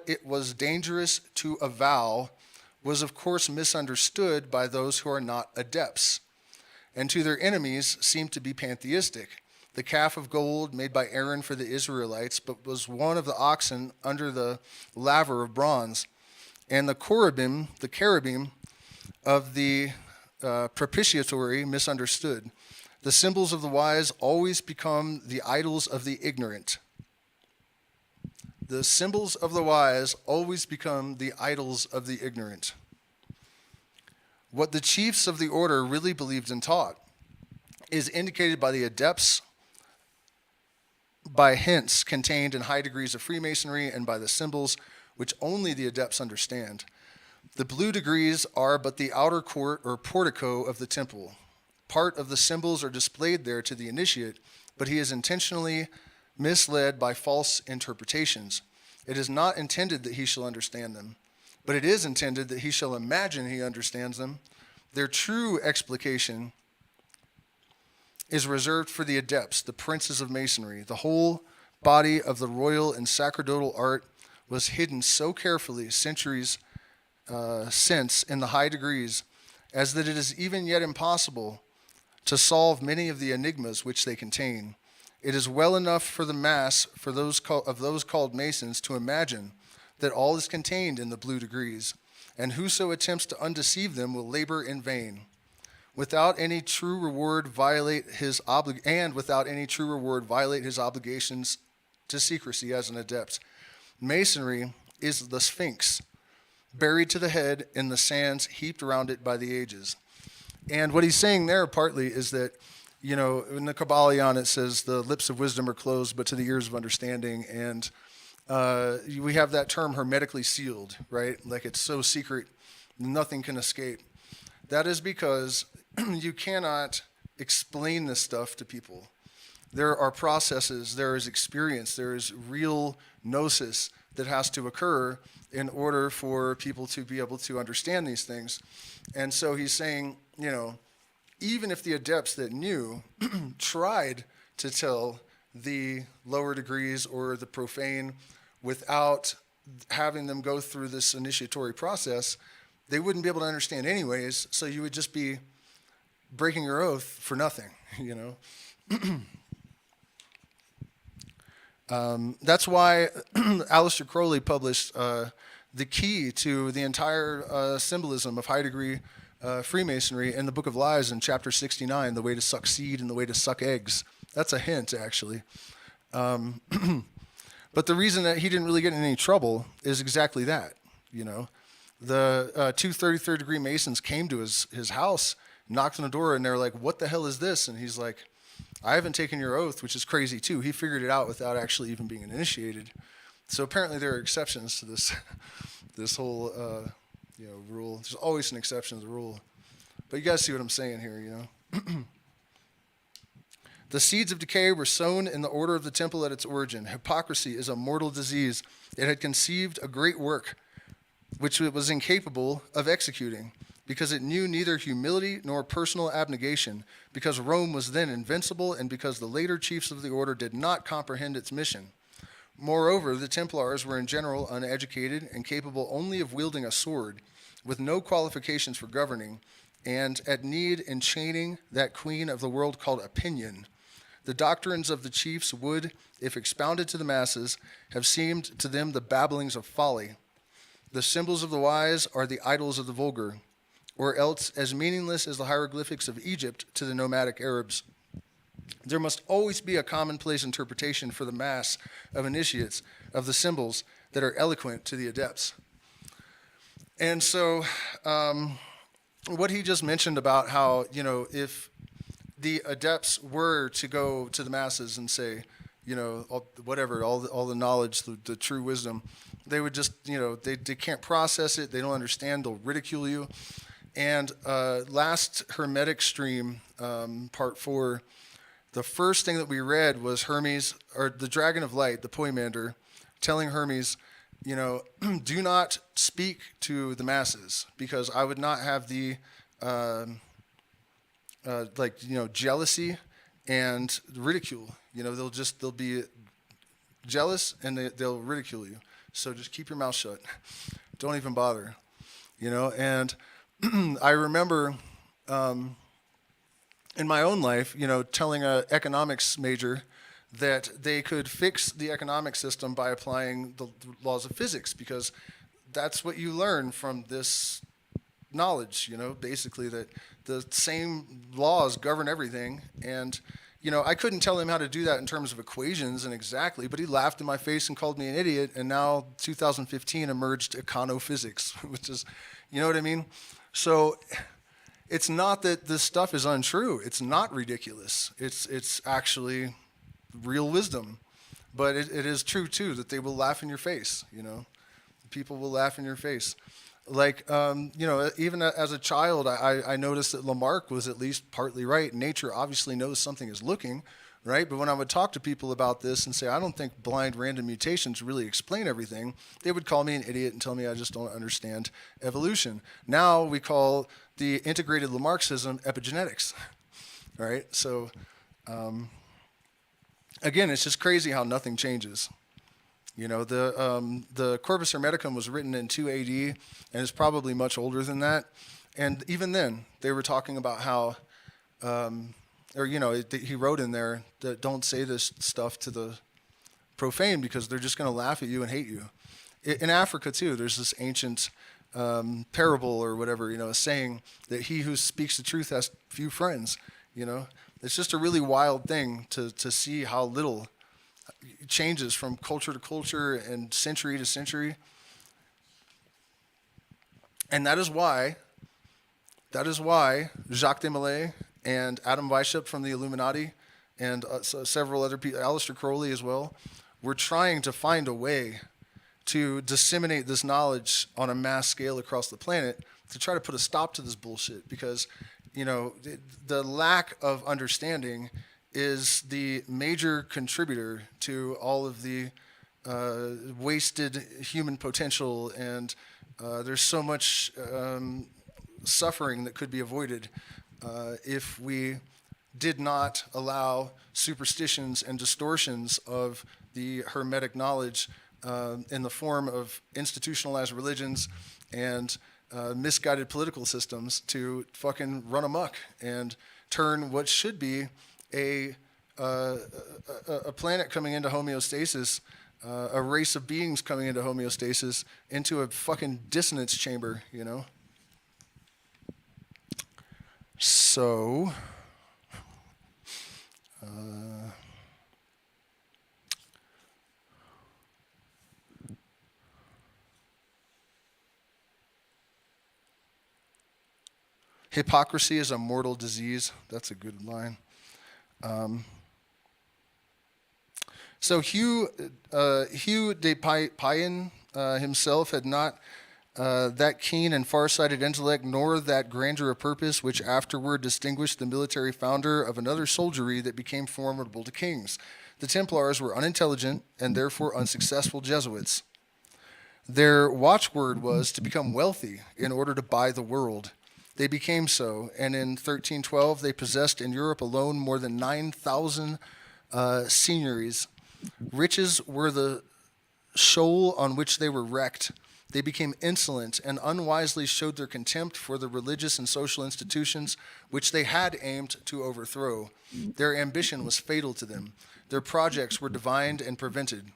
A: it was dangerous to avow, was of course misunderstood by those who are not adepts, and to their enemies seemed to be pantheistic. the calf of gold made by Aaron for the Israelites, but was one of the oxen under the laver of bronze, and the cherubim of the propitiatory misunderstood. The symbols of the wise always become the idols of the ignorant. The symbols of the wise always become the idols of the ignorant. What the chiefs of the order really believed and taught is indicated by the adepts, by hints contained in high degrees of Freemasonry, and by the symbols which only the adepts understand. The blue degrees are but the outer court or portico of the temple. Part of the symbols are displayed there to the initiate, but he is intentionally misled by false interpretations. It is not intended that he shall understand them, but it is intended that he shall imagine he understands them. Their true explication is reserved for the adepts, the princes of masonry. The whole body of the royal and sacerdotal art was hidden so carefully centuries since in the high degrees as that it is even yet impossible to solve many of the enigmas which they contain. It is well enough for the mass for those called Masons to imagine that all is contained in the blue degrees, and whoso attempts to undeceive them will labor in vain. Without any true reward violate his obligations to secrecy as an adept. Masonry is the Sphinx, buried to the head in the sands heaped around it by the ages. And what he's saying there partly is that, in the Kabbalion it says the lips of wisdom are closed, but to the ears of understanding. And we have that term hermetically sealed, right? Like it's so secret, nothing can escape. That is because you cannot explain this stuff to people. There are processes, there is experience, there is real gnosis that has to occur in order for people to be able to understand these things. And so he's saying, even if the adepts that knew tried to tell the lower degrees or the profane without having them go through this initiatory process, they wouldn't be able to understand anyways, so you would just be breaking your oath for nothing, That's why Aleister Crowley published the key to the entire symbolism of high degree Freemasonry in the Book of Lies in chapter 69, the way to suck seed and the way to suck eggs. That's a hint, actually. But the reason that he didn't really get in any trouble is exactly that, The two 33rd degree Masons came to his house, knocked on the door, and they're like, "What the hell is this?" And he's like, "I haven't taken your oath," which is crazy too. He figured it out without actually even being initiated. So apparently there are exceptions to this whole rule. There's always an exception to the rule. But you guys see what I'm saying here, The seeds of decay were sown in the order of the temple at its origin. Hypocrisy is a mortal disease. It had conceived a great work, which it was incapable of executing, because it knew neither humility nor personal abnegation, because Rome was then invincible, and because the later chiefs of the order did not comprehend its mission. Moreover, the Templars were in general uneducated and capable only of wielding a sword, with no qualifications for governing, and at need enchaining that queen of the world called opinion. The doctrines of the chiefs would, if expounded to the masses, have seemed to them the babblings of folly. The symbols of the wise are the idols of the vulgar, or else as meaningless as the hieroglyphics of Egypt to the nomadic Arabs. There must always be a commonplace interpretation for the mass of initiates of the symbols that are eloquent to the adepts. And so what he just mentioned about how, if the adepts were to go to the masses and say, all the knowledge, the true wisdom, they would just, they can't process it, they don't understand, they'll ridicule you. And last Hermetic stream, part 4, the first thing that we read was Hermes, or the Dragon of Light, the Poimander, telling Hermes, do not speak to the masses, because I would not have the, jealousy and ridicule. They'll be jealous and they'll ridicule you. So just keep your mouth shut. Don't even bother. And I remember in my own life, telling an economics major that they could fix the economic system by applying the laws of physics, because that's what you learn from this knowledge, basically that the same laws govern everything. And, I couldn't tell him how to do that in terms of equations and exactly, but he laughed in my face and called me an idiot. And now 2015 emerged econophysics, which is, you know what I mean? So it's not that this stuff is untrue. It's not ridiculous. It's actually real wisdom. But it is true, too, that they will laugh in your face, People will laugh in your face. Like, even as a child, I noticed that Lamarck was at least partly right. Nature obviously knows something is looking, right? But when I would talk to people about this and say, I don't think blind random mutations really explain everything, they would call me an idiot and tell me I just don't understand evolution. Now we call the integrated Lamarckism epigenetics, right? So, again, it's just crazy how nothing changes. The Corpus Hermeticum was written in 2 AD, and is probably much older than that. And even then, they were talking about how, he wrote in there that don't say this stuff to the profane because they're just going to laugh at you and hate you. In Africa, too, there's this ancient parable or whatever, a saying that he who speaks the truth has few friends, It's just a really wild thing to see how little changes from culture to culture and century to century. And that is why Jacques Desmoulins and Adam Weishaupt from the Illuminati and several other people, Aleister Crowley as well, were trying to find a way to disseminate this knowledge on a mass scale across the planet to try to put a stop to this bullshit, because the lack of understanding is the major contributor to all of the wasted human potential, and there's so much suffering that could be avoided if we did not allow superstitions and distortions of the hermetic knowledge in the form of institutionalized religions and misguided political systems to fucking run amok and turn what should be a planet coming into homeostasis, a race of beings coming into homeostasis, into a fucking dissonance chamber, So, hypocrisy is a mortal disease. That's a good line. So Hugh de Payen himself had not that keen and far-sighted intellect, nor that grandeur of purpose which afterward distinguished the military founder of another soldiery that became formidable to kings. The Templars were unintelligent and therefore unsuccessful Jesuits. Their watchword was to become wealthy in order to buy the world. They became so, and in 1312 they possessed in Europe alone more than 9,000 seigneuries. Riches were the shoal on which they were wrecked. They became insolent and unwisely showed their contempt for the religious and social institutions which they had aimed to overthrow. Their ambition was fatal to them. Their projects were divined and prevented.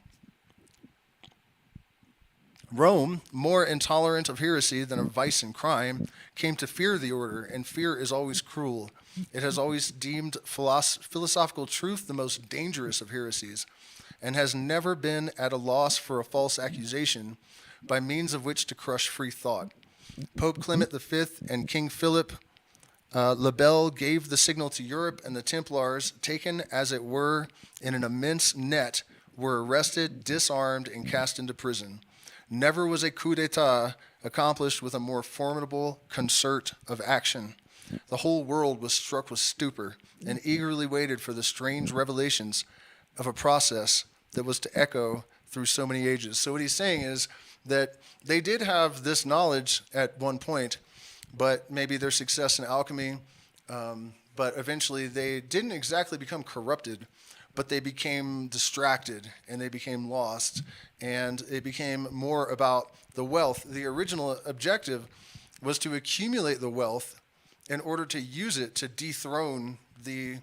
A: Rome, more intolerant of heresy than of vice and crime, came to fear the order, and fear is always cruel. It has always deemed philosophical truth the most dangerous of heresies, and has never been at a loss for a false accusation, by means of which to crush free thought. Pope Clement V and King Philip le Bel gave the signal to Europe, and the Templars, taken as it were in an immense net, were arrested, disarmed, and cast into prison. Never was a coup d'etat accomplished with a more formidable concert of action. The whole world was struck with stupor and eagerly waited for the strange revelations of a process that was to echo through so many ages. So what he's saying is that they did have this knowledge at one point, but maybe their success in alchemy, but eventually they didn't exactly become corrupted, but they became distracted and they became lost, and it became more about the wealth. The original objective was to accumulate the wealth in order to use it to dethrone the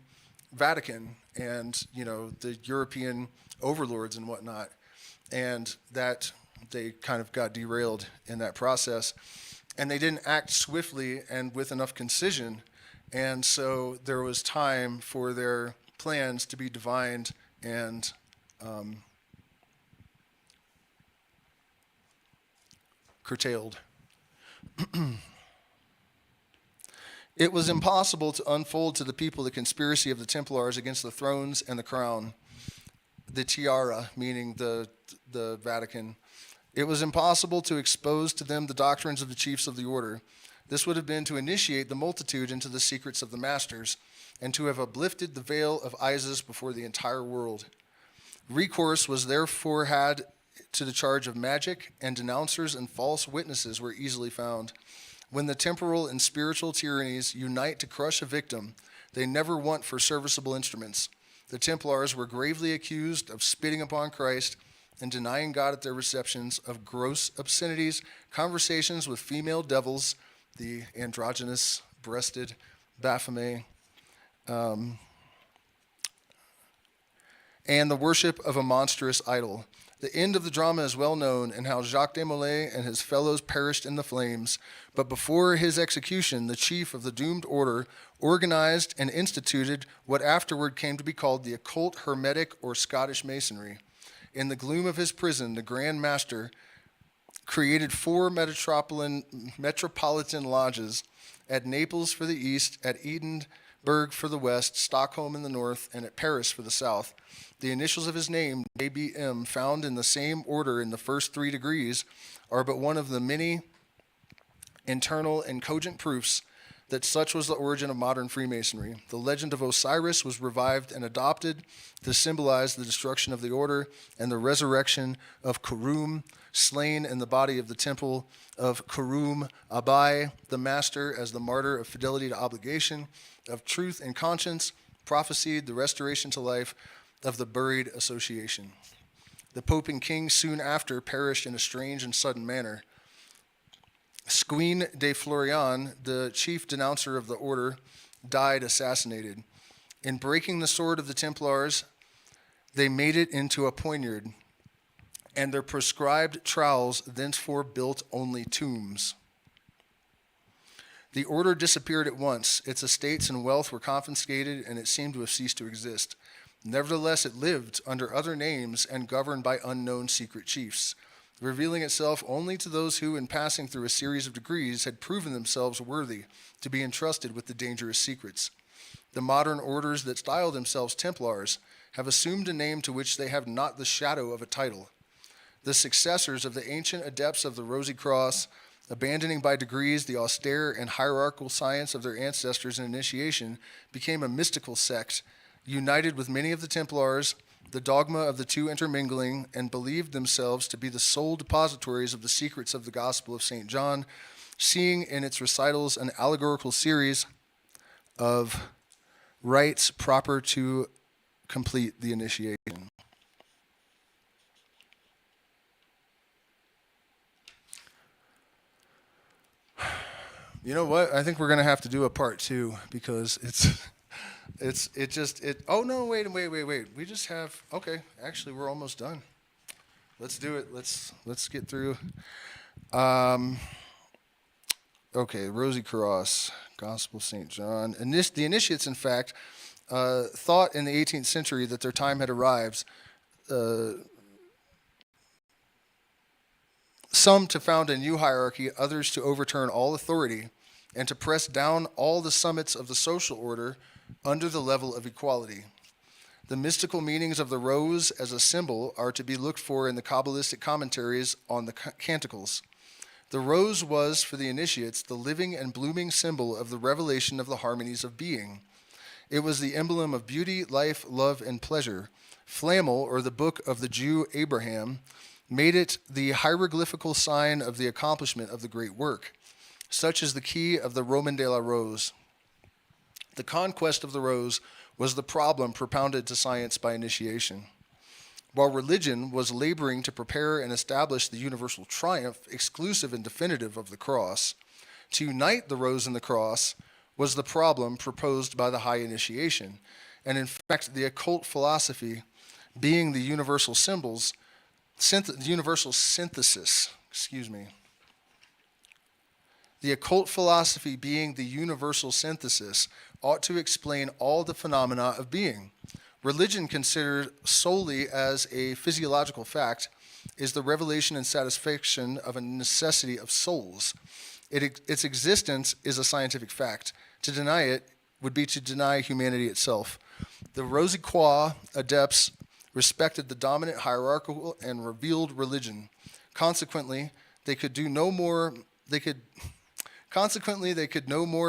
A: Vatican and, the European overlords and whatnot, and that they kind of got derailed in that process, and they didn't act swiftly and with enough concision, and so there was time for their plans to be divined and curtailed. It was impossible to unfold to the people the conspiracy of the Templars against the thrones and the crown, the tiara, meaning the Vatican. It was impossible to expose to them the doctrines of the chiefs of the order. This would have been to initiate the multitude into the secrets of the masters, and to have uplifted the veil of Isis before the entire world. Recourse was therefore had to the charge of magic, and denouncers and false witnesses were easily found. When the temporal and spiritual tyrannies unite to crush a victim, they never want for serviceable instruments. The Templars were gravely accused of spitting upon Christ and denying God at their receptions, of gross obscenities, conversations with female devils, the androgynous breasted Baphomet, and the worship of a monstrous idol. The end of the drama is well known, and how Jacques de Molay and his fellows perished in the flames. But before his execution, the chief of the doomed order organized and instituted what afterward came to be called the occult hermetic or Scottish Masonry. In the gloom of his prison, the Grand Master created 4 metropolitan lodges at Naples for the east, at Edinburgh for the west, Stockholm in the north, and at Paris for the south. The initials of his name, ABM, found in the same order in the first 3 degrees, are but one of the many internal and cogent proofs that such was the origin of modern Freemasonry. The legend of Osiris was revived and adopted to symbolize the destruction of the order and the resurrection of Kurum, slain in the body of the temple of Kurum Abai, the master, as the martyr of fidelity to obligation, of truth and conscience, prophesied the restoration to life of the buried association. The Pope and King soon after perished in a strange and sudden manner. Squeen de Florian, the chief denouncer of the order, died assassinated. In breaking the sword of the Templars, they made it into a poniard, and their prescribed trowels thenceforth built only tombs. The order disappeared at once. Its estates and wealth were confiscated, and it seemed to have ceased to exist. Nevertheless, it lived under other names and governed by unknown secret chiefs, revealing itself only to those who, in passing through a series of degrees, had proven themselves worthy to be entrusted with the dangerous secrets. The modern orders that style themselves Templars have assumed a name to which they have not the shadow of a title. The successors of the ancient adepts of the Rosy Cross, abandoning by degrees the austere and hierarchical science of their ancestors in initiation, became a mystical sect, united with many of the Templars, the dogma of the two intermingling, and believed themselves to be the sole depositories of the secrets of the Gospel of St. John, seeing in its recitals an allegorical series of rites proper to complete the initiation. You know what? I think we're going to have to do a part 2 because oh no, wait. We just have, okay, actually we're almost done. Let's do it. Let's get through. Okay, Rosy Cross, Gospel of St. John. And the initiates, in fact, thought in the 18th century that their time had arrived. Some to found a new hierarchy, others to overturn all authority, and to press down all the summits of the social order under the level of equality. The mystical meanings of the rose as a symbol are to be looked for in the Kabbalistic commentaries on the Canticles. The rose was, for the initiates, the living and blooming symbol of the revelation of the harmonies of being. It was the emblem of beauty, life, love, and pleasure. Flammel, or the book of the Jew Abraham, made it the hieroglyphical sign of the accomplishment of the great work. Such is the key of the Roman de la Rose. The conquest of the rose was the problem propounded to science by initiation. While religion was laboring to prepare and establish the universal triumph, exclusive and definitive of the cross, to unite the rose and the cross was the problem proposed by the high initiation. And in fact, the occult philosophy being the universal symbols, the universal synthesis, the occult philosophy being the universal synthesis ought to explain all the phenomena of being. Religion, considered solely as a physiological fact, is the revelation and satisfaction of a necessity of souls. Its existence is a scientific fact. To deny it would be to deny humanity itself. The Rose-Croix adepts respected the dominant hierarchical and revealed religion. Consequently, they could no more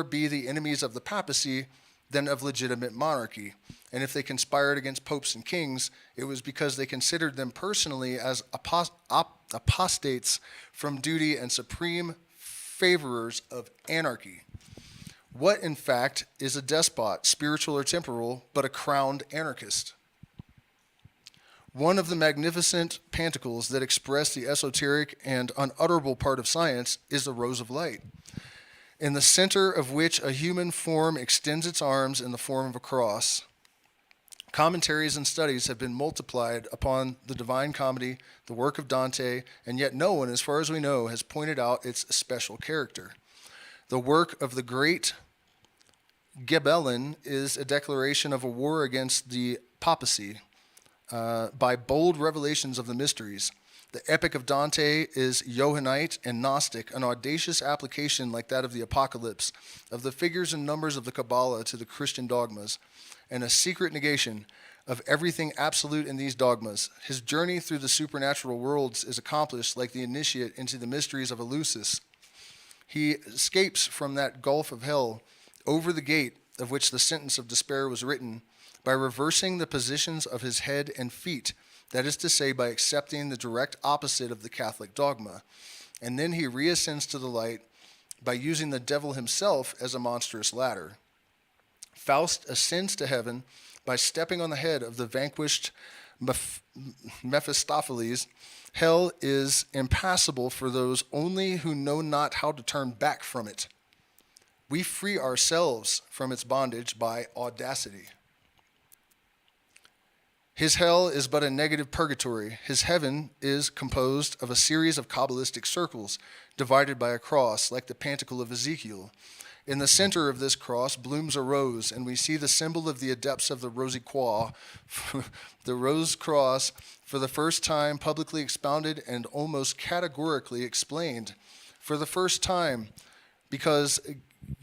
A: be the enemies of the papacy than of legitimate monarchy. And if they conspired against popes and kings, it was because they considered them personally as apostates from duty and supreme favorers of anarchy. What, in fact, is a despot, spiritual or temporal, but a crowned anarchist? One of the magnificent pantacles that express the esoteric and unutterable part of science is the rose of light, in the center of which a human form extends its arms in the form of a cross. Commentaries and studies have been multiplied upon the Divine Comedy, the work of Dante, and yet no one, as far as we know, has pointed out its special character. The work of the great Ghibellin is a declaration of a war against the papacy by bold revelations of the mysteries. The Epic of Dante is Johannite and Gnostic, an audacious application like that of the Apocalypse, of the figures and numbers of the Kabbalah to the Christian dogmas, and a secret negation of everything absolute in these dogmas. His journey through the supernatural worlds is accomplished like the initiate into the mysteries of Eleusis. He escapes from that gulf of hell over the gate of which the sentence of despair was written by reversing the positions of his head and feet, that is to say, by accepting the direct opposite of the Catholic dogma. And then he reascends to the light by using the devil himself as a monstrous ladder. Faust ascends to heaven by stepping on the head of the vanquished Mephistopheles. Hell is impassable for those only who know not how to turn back from it. We free ourselves from its bondage by audacity. His hell is but a negative purgatory. His heaven is composed of a series of Kabbalistic circles divided by a cross, like the Pantacle of Ezekiel. In the center of this cross blooms a rose, and we see the symbol of the adepts of the Rose-Croix, the rose cross, for the first time publicly expounded and almost categorically explained. For the first time, because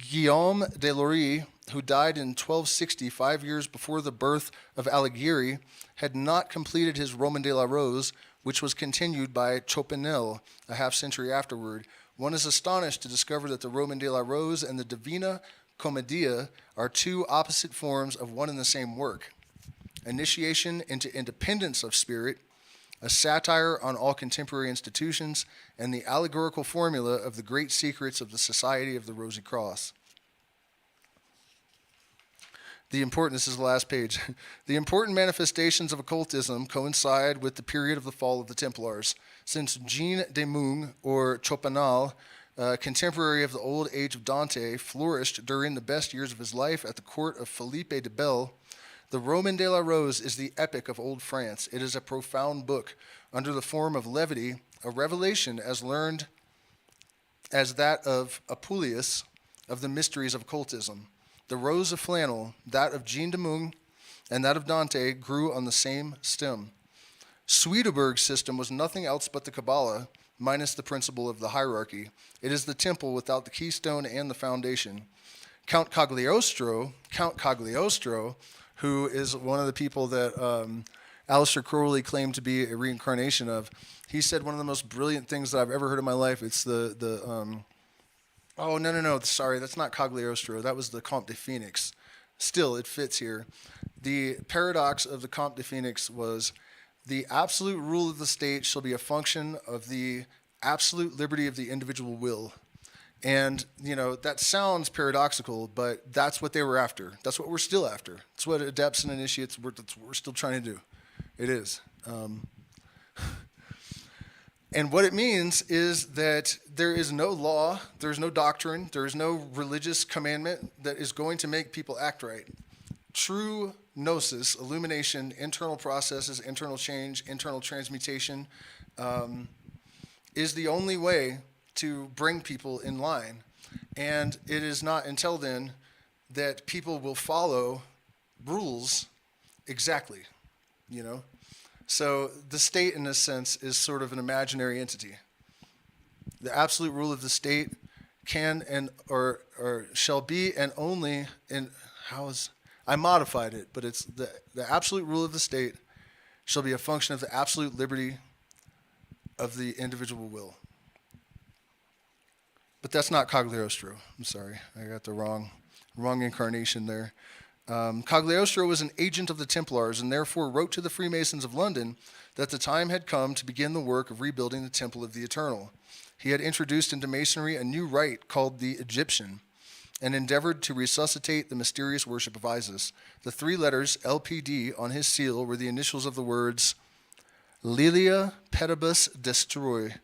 A: Guillaume de Lory, who died in 1260, 5 years before the birth of Alighieri, had not completed his Roman de la Rose, which was continued by Chopinel a half-century afterward. One is astonished to discover that the Roman de la Rose and the Divina Commedia are two opposite forms of one and the same work. Initiation into independence of spirit, a satire on all contemporary institutions, and the allegorical formula of the great secrets of the Society of the Rosy Cross. This is the last page. The important manifestations of occultism coincide with the period of the fall of the Templars. Since Jean de Meung, or Chopinal, contemporary of the old age of Dante, flourished during the best years of his life at the court of Philippe de Belle, the Roman de la Rose is the epic of old France. It is a profound book, under the form of levity, a revelation as learned as that of Apuleius of the mysteries of occultism. The rose of flannel, that of Jean de Meung, and that of Dante grew on the same stem. Swedenborg's system was nothing else but the Kabbalah, minus the principle of the hierarchy. It is the temple without the keystone and the foundation. Count Cagliostro, who is one of the people that Aleister Crowley claimed to be a reincarnation of, he said one of the most brilliant things that I've ever heard in my life. It's sorry, that's not Cagliostro. That was the Comte de Phoenix. Still, it fits here. The paradox of the Comte de Phoenix was, the absolute rule of the state shall be a function of the absolute liberty of the individual will. And, that sounds paradoxical, but that's what they were after. That's what we're still after. It's what adepts and initiates, that's what we're still trying to do. It is. And what it means is that there is no law, there's no doctrine, there is no religious commandment that is going to make people act right. True Gnosis, illumination, internal processes, internal change, internal transmutation, is the only way to bring people in line. And it is not until then that people will follow rules exactly, you know? So the state, in a sense, is sort of an imaginary entity. The absolute rule of the state can and or shall be and only in I modified it, but it's the absolute rule of the state shall be a function of the absolute liberty of the individual will. But that's not Cagliostro. I'm sorry, I got the wrong incarnation there. Cagliostro was an agent of the Templars and therefore wrote to the Freemasons of London that the time had come to begin the work of rebuilding the Temple of the Eternal. He had introduced into Masonry a new rite called the Egyptian and endeavored to resuscitate the mysterious worship of Isis. The 3 letters LPD on his seal were the initials of the words Lilia Pedibus Destroy,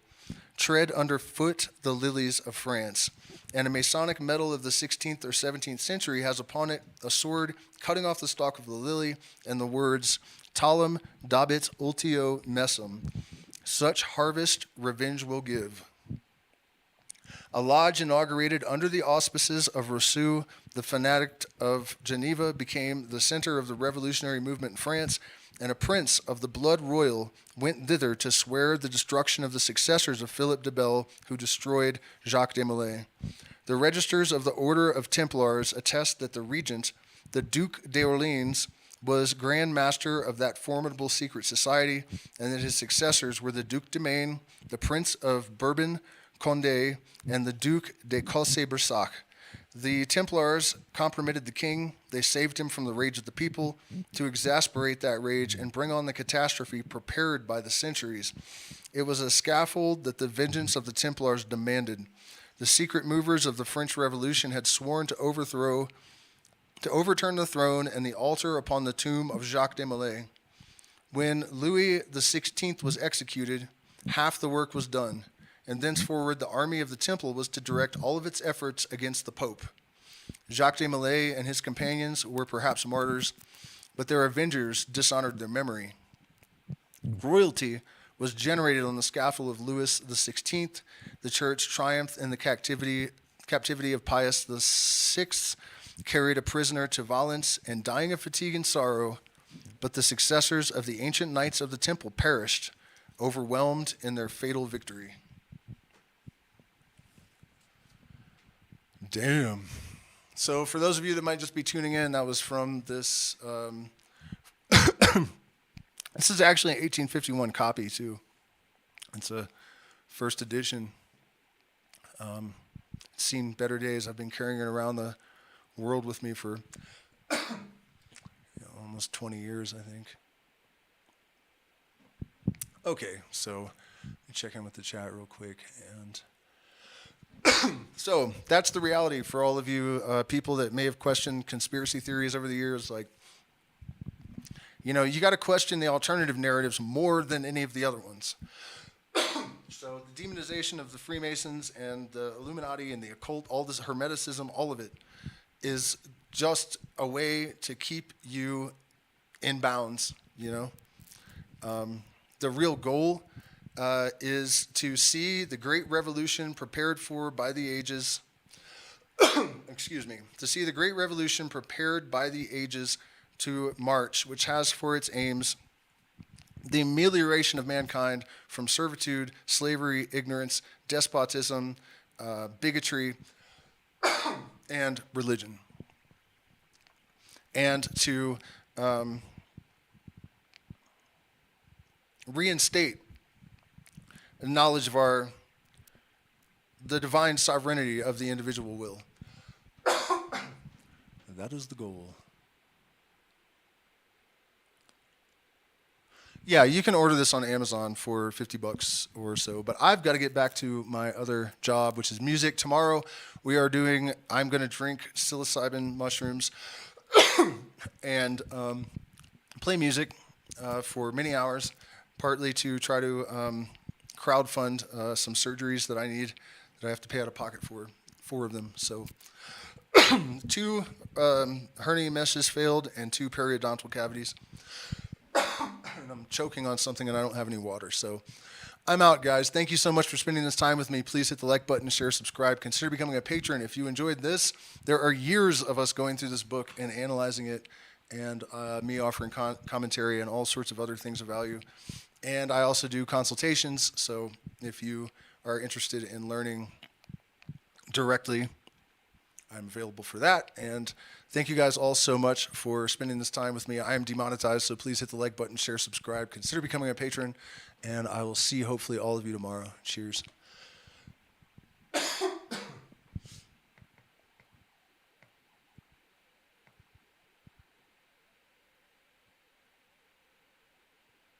A: tread underfoot the lilies of France. And a Masonic medal of the 16th or 17th century has upon it a sword cutting off the stalk of the lily and the words Talem dabit ultio messum, such harvest revenge will give. A lodge inaugurated under the auspices of Rousseau, the fanatic of Geneva, became the center of the revolutionary movement in France, and a prince of the blood royal went thither to swear the destruction of the successors of Philip de Bell, who destroyed Jacques de Molay. The registers of the Order of Templars attest that the regent, the Duc d'Orléans, was Grand Master of that formidable secret society, and that his successors were the Duc de Maine, the Prince of Bourbon, Condé, and the Duc de Cossé-Brissac. The Templars compromitted the king. They saved him from the rage of the people to exasperate that rage and bring on the catastrophe prepared by the centuries. It was a scaffold that the vengeance of the Templars demanded. The secret movers of the French Revolution had sworn to overturn the throne and the altar upon the tomb of Jacques de Molay. When Louis XVI was executed, half the work was done, and thenceforward the army of the Temple was to direct all of its efforts against the Pope. Jacques de Molay and his companions were perhaps martyrs, but their avengers dishonored their memory. Royalty was generated on the scaffold of Louis XVI. The church triumphed in the captivity of Pius VI, carried a prisoner to Valence, and dying of fatigue and sorrow, but the successors of the ancient Knights of the Temple perished, overwhelmed in their fatal victory. Damn. So for those of you that might just be tuning in, that was from this. This is actually an 1851 copy, too. It's a first edition. It's seen better days. I've been carrying it around the world with me for almost 20 years, I think. Okay, so let me check in with the chat real quick. And so that's the reality for all of you people that may have questioned conspiracy theories over the years. Like, you got to question the alternative narratives more than any of the other ones. So the demonization of the Freemasons and the Illuminati and the occult, all this hermeticism, all of it is just a way to keep you in bounds, The real goal is to see the great revolution prepared for by the ages. To see the great revolution prepared by the ages to march, which has for its aims the amelioration of mankind from servitude, slavery, ignorance, despotism, bigotry, and religion. And to reinstate the knowledge of the divine sovereignty of the individual will. That is the goal. Yeah, you can order this on Amazon for $50 or so, but I've got to get back to my other job, which is music. Tomorrow I'm going to drink psilocybin mushrooms and play music for many hours, partly to try to crowdfund some surgeries that I need that I have to pay out of pocket for, 4 of them. So 2 hernia meshes failed and 2 periodontal cavities. And I'm choking on something and I don't have any water. So I'm out, guys. Thank you so much for spending this time with me. Please hit the like button, share, subscribe. Consider becoming a patron if you enjoyed this. There are years of us going through this book and analyzing it, and me offering commentary and all sorts of other things of value. And I also do consultations, so if you are interested in learning directly, I'm available for that. And thank you guys all so much for spending this time with me. I am demonetized, so please hit the like button, share, subscribe. Consider becoming a patron, and I will see hopefully all of you tomorrow. Cheers.